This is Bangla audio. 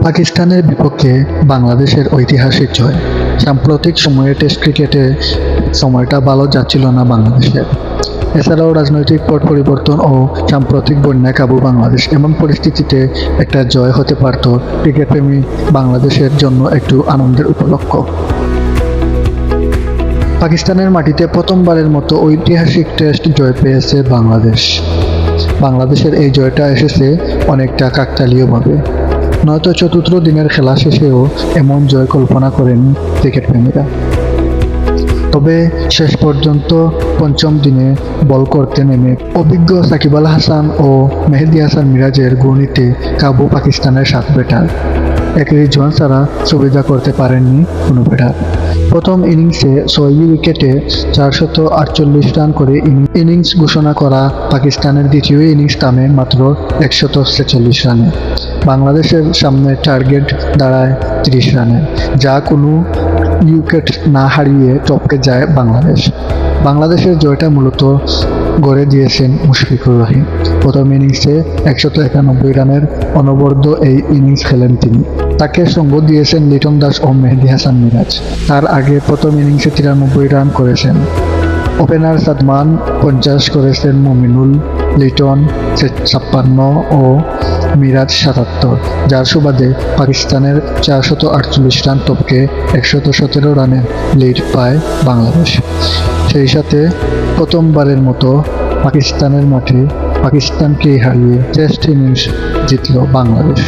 পাকিস্তানের বিপক্ষে বাংলাদেশের ঐতিহাসিক জয়। সাম্প্রতিক সময়ে টেস্ট ক্রিকেটে সময়টা ভালো যাচ্ছিল না বাংলাদেশের। এছাড়াও রাজনৈতিক পট পরিবর্তন ও সাম্প্রতিক বন্যায় কাবু বাংলাদেশ। এমন পরিস্থিতিতে একটা জয় হতে পারত ক্রিকেটপ্রেমী বাংলাদেশের জন্য একটু আনন্দের উপলক্ষ। পাকিস্তানের মাটিতে প্রথমবারের মতো ঐতিহাসিক টেস্ট জয় পেয়েছে বাংলাদেশ। বাংলাদেশের এই জয়টা এসেছে অনেকটা কাকতালীয়ভাবে। নয়তো চতুর্থ দিনের খেলা শেষেও এমন জয় কল্পনা করেনি ক্রিকেটপ্রেমীরা। তবে শেষ পর্যন্ত পঞ্চম দিনে বল করতে নেমে অভিজ্ঞ সাকিব আল হাসান ও মেহেদী হাসান মিরাজের ঘূর্ণিতে কাবু পাকিস্তানের 7 ব্যাটার। এক রিজওয়ান ছাড়া সুবিধা করতে পারেননি কোনো ব্যাটার। প্রথম ইনিংসে 6 উইকেটে 448 রান করে ইনিংস ঘোষণা করা পাকিস্তানের দ্বিতীয় ইনিংস থামে মাত্র 146 রানে। বাংলাদেশের সামনে টার্গেট দাঁড়ায় 30 রানে, যা কোনো উইকেট না হারিয়ে টপকে যায় বাংলাদেশের জয়টা মূলত গড়ে দিয়েছেন মুশফিকুর রহিম। প্রথম ইনিংসে 191 রানের অনবদ্য এই ইনিংস খেলেন তিনি। তাকে সঙ্গ দিয়েছেন লিটন দাস ও মেহেদী হাসান মিরাজ। তার আগে প্রথম ইনিংসে 93 রান করেছেন ওপেনার সাদমান, 50 করেছেন মুমিনুল, লিটন 56 ও মিরাজ 77, যার সুবাদে পাকিস্তানের 448 রান টপকে 117 রানের লিড পায় বাংলাদেশ। সেই সাথে প্রথমবারের মতো পাকিস্তানের মাঠে পাকিস্তানকে হারিয়ে টেস্ট ইনিংস জিতল বাংলাদেশ।